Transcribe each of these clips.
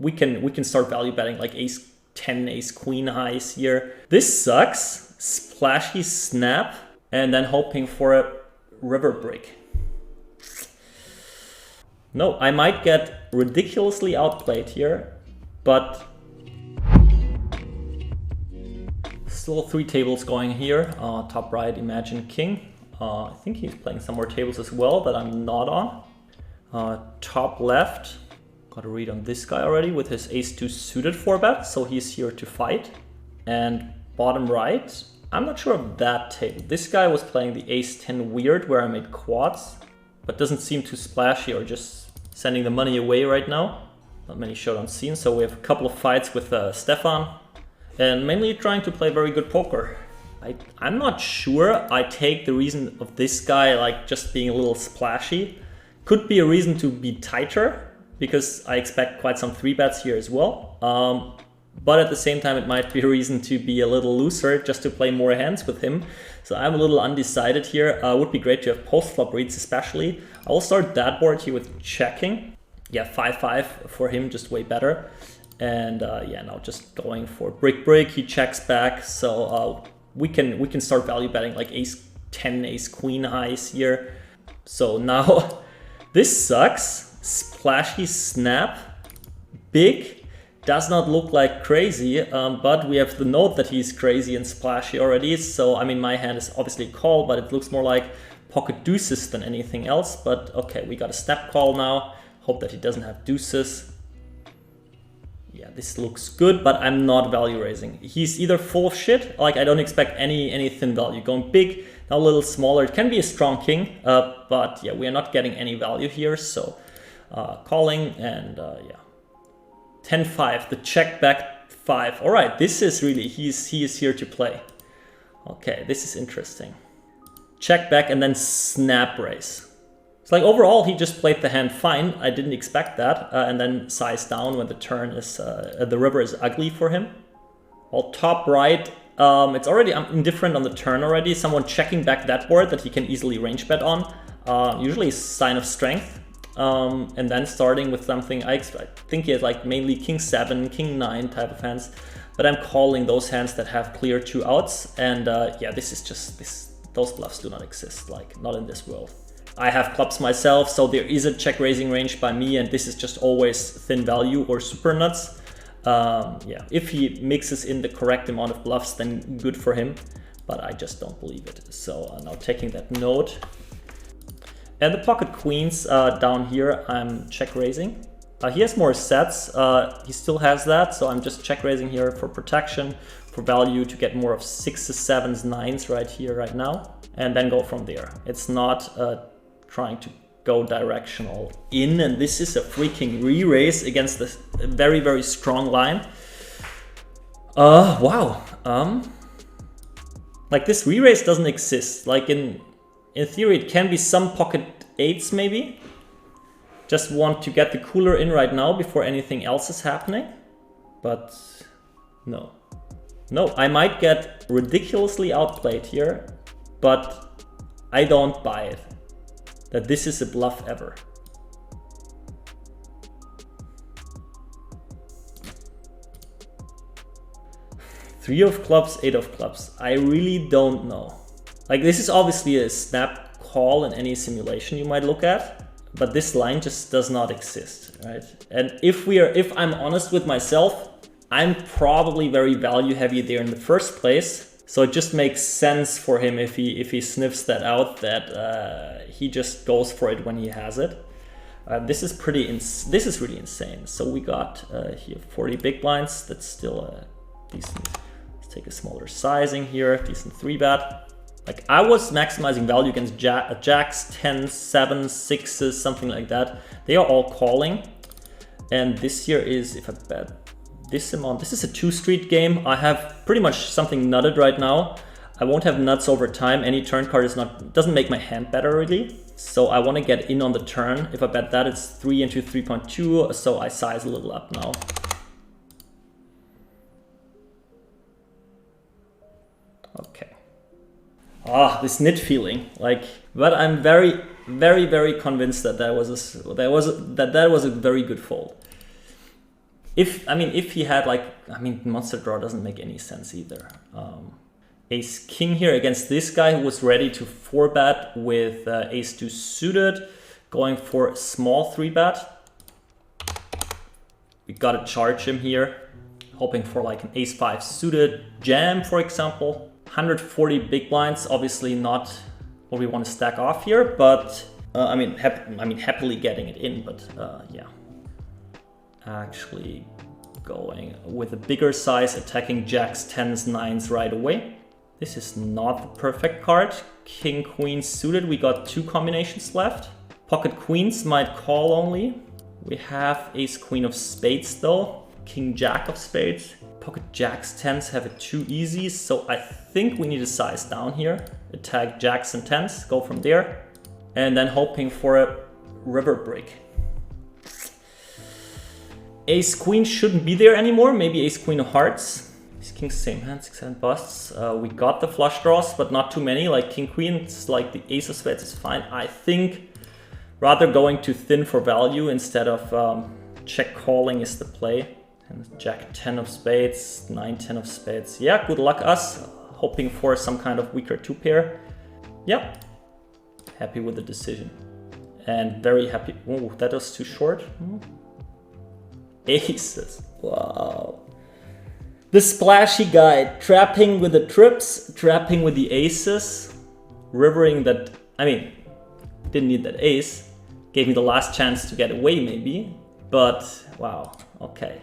we can start value betting like ace 10, ace queen highs here. This sucks. Splashy snap and then hoping for a river break. No, I might get ridiculously outplayed here, but still 3 tables going here. Top right, Imagine King. I think he's playing some more tables as well that I'm not on. Top left, got a read on this guy already with his ace-2 suited 4-bet, so he's here to fight. And bottom right, I'm not sure of that table. This guy was playing the ace-10 weird where I made quads, but doesn't seem too splashy or just sending the money away right now. Not many showdown scenes, so we have a couple of fights with Stefan. And mainly trying to play very good poker. I'm not sure. I take the reason of this guy like just being a little splashy. Could be a reason to be tighter, because I expect quite some 3-bets here as well. But at the same time, it might be a reason to be a little looser, just to play more hands with him. So I'm a little undecided here. Would be great to have post-flop reads especially. I will start that board here with checking. Yeah, 5-5 for him, just way better. And yeah, now just going for brick. He checks back, so we can start value betting like ace 10, ace queen highs here. So now this sucks. Splashy snap, big. Does not look like crazy, but we have the note that he's crazy and splashy already. So I mean, my hand is obviously a call, but it looks more like pocket deuces than anything else. But okay, we got a snap call now. Hope that he doesn't have deuces. Yeah, this looks good, but I'm not value raising. He's either full of shit, like I don't expect any thin value. Going big, now a little smaller. It can be a strong king, but yeah, we are not getting any value here. So calling and yeah. 10-5, the check back 5. All right, this is really, he is here to play. Okay, this is interesting. Check back and then snap raise. It's like overall, he just played the hand fine. I didn't expect that. And then size down when the turn is, the river is ugly for him. Well, top right, it's already, I'm indifferent on the turn already. Someone checking back that board that he can easily range bet on. Usually a sign of strength. And then starting with something, I think he has like mainly king 7, king 9 type of hands, but I'm calling those hands that have clear 2 outs. And yeah, this is just, those bluffs do not exist, like not in this world. I have clubs myself, so there is a check raising range by me, and this is just always thin value or super nuts. Yeah, if he mixes in the correct amount of bluffs, then good for him, but I just don't believe it. So now taking that note. And the pocket queens down here, I'm check raising. He has more sets, he still has that, so I'm just check raising here for protection, for value to get more of 6s, 7s, 9s right here, right now, and then go from there. It's not trying to go directional in, and this is a freaking re-raise against this very, very strong line. Wow. Like this re-raise doesn't exist. Like in theory, it can be some pocket 8s maybe. Just want to get the cooler in right now before anything else is happening. But no. No, I might get ridiculously outplayed here, but I don't buy it. That this is a bluff ever. Three of clubs, 8 of clubs. I really don't know. Like this is obviously a snap call in any simulation you might look at, but this line just does not exist, right? And if I'm honest with myself, I'm probably very value heavy there in the first place. So it just makes sense for him if he sniffs that out, that he just goes for it when he has it. This is really insane. So we got here 40 big blinds. That's still decent. Let's take a smaller sizing here. Decent 3-bet. Like I was maximizing value against jacks, 10s, 7s, 6s, something like that. They are all calling. And this here is, if I bet this amount, this is a 2-street game. I have pretty much something nutted right now. I won't have nuts over time. Any turn card doesn't make my hand better really. So I want to get in on the turn. If I bet that, it's 3 into 3.2. So I size a little up now. Okay. Ah, this knit feeling, like, but I'm very, very, very convinced that that was a very good fold. if he had like, monster draw doesn't make any sense either. Ace king here against this guy who was ready to 4-bet with ace 2 suited, going for small 3-bet. We gotta charge him here, hoping for like an ace 5 suited jam, for example. 140 big blinds, obviously not what we want to stack off here, but happily getting it in, but yeah. Actually going with a bigger size, attacking jacks, 10s, 9s right away. This is not the perfect card. King, queen suited, we got 2 combinations left. Pocket queens might call only. We have ace queen of spades though, king jack of spades. Pocket jacks, 10s have it too easy, so I think we need to size down here. Attack jacks and 10s, go from there. And then hoping for a river break. Ace queen shouldn't be there anymore, maybe ace queen of hearts. Ace king, same hand, 6 7 busts. We got the flush draws, but not too many, like king queen, it's like the ace of spades is fine. I think rather going too thin for value instead of check calling is the play. And jack 10 of spades, 9 10 of spades. Yeah, good luck us. Hoping for some kind of weaker 2-pair. Yep. Happy with the decision. And very happy. Oh, that was too short. Aces. Wow. The splashy guy. Trapping with the trips, trapping with the aces. Rivering that, didn't need that ace. Gave me the last chance to get away maybe. But, wow, okay.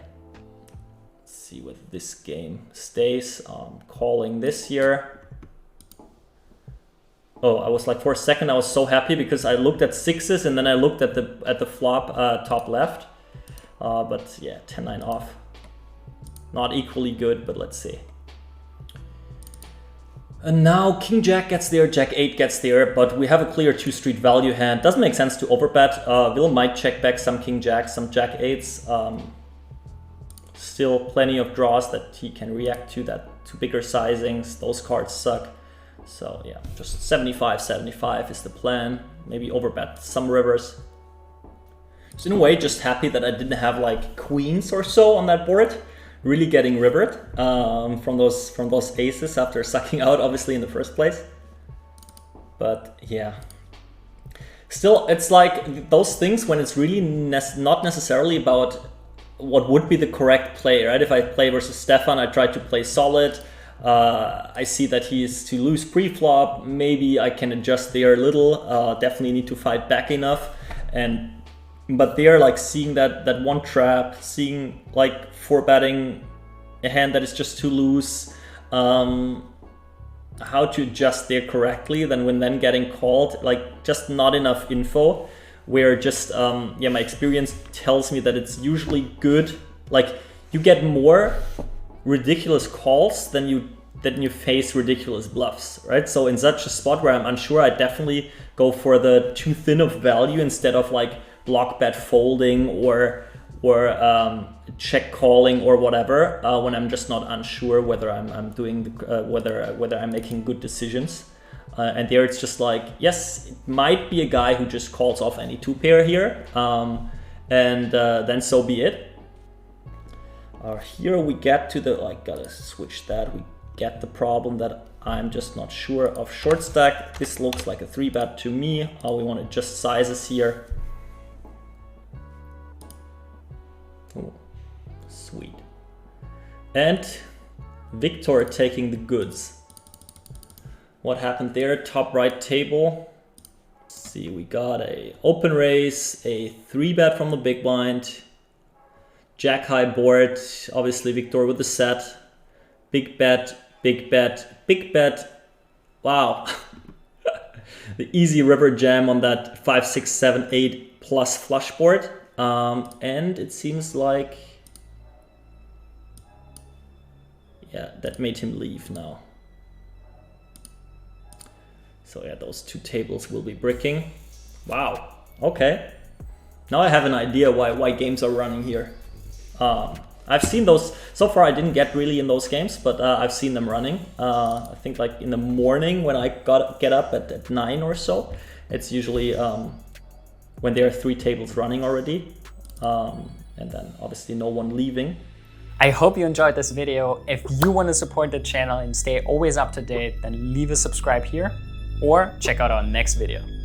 Let's see whether this game stays. Calling this here. Oh, I was like, for a second I was so happy because I looked at 6s and then I looked at the flop top left. But yeah, 10-9 off. Not equally good, but let's see. And now king jack gets there, jack 8 gets there, but we have a clear 2-street value hand. Doesn't make sense to overbet. Will might check back some king jacks, some jack 8s. Still plenty of draws that he can react to, that to bigger sizings. Those cards suck. So yeah, just 75-75 is the plan. Maybe overbet some rivers. So in a way, just happy that I didn't have like queens or so on that board. Really getting rivered from those aces after sucking out, obviously, in the first place. But yeah, still, it's like those things when it's really not necessarily about what would be the correct play, right? If I play versus Steffen, I try to play solid. I see that he is to lose pre-flop. Maybe I can adjust there a little. Definitely need to fight back enough. But they're like seeing that one trap, seeing like 4-betting a hand that is just too loose, how to adjust there correctly, then getting called, like just not enough info, where just, yeah, my experience tells me that it's usually good. Like you get more ridiculous calls than you face ridiculous bluffs, right? So in such a spot where I'm unsure, I definitely go for the too thin of value instead of like block bet folding or check calling or whatever, when I'm just not unsure whether I'm doing whether I'm making good decisions. And there it's just like, yes, it might be a guy who just calls off any 2-pair here, and then so be it. Here we get to the, like, gotta switch that. We get the problem that I'm just not sure of short stack. This looks like a 3-bet to me. We want to adjust sizes here. Oh, sweet. And Victor taking the goods. What happened there? Top right table. Let's see, we got a open raise, a 3-bet from the big blind, jack high board. Obviously Victor with the set. Big bet, big bet, big bet. Wow. The easy river jam on that 5, 6, 7, 8 plus flush board. And it seems like, yeah, that made him leave now. So yeah, those 2 tables will be bricking. Wow, okay. Now I have an idea why games are running here. I've seen those, so far I didn't get really in those games, but I've seen them running. I think like in the morning when I get up at 9 or so. It's usually when there are 3 tables running already. and then obviously no one leaving. I hope you enjoyed this video. If you want to support the channel and stay always up to date, then leave a subscribe here or check out our next video.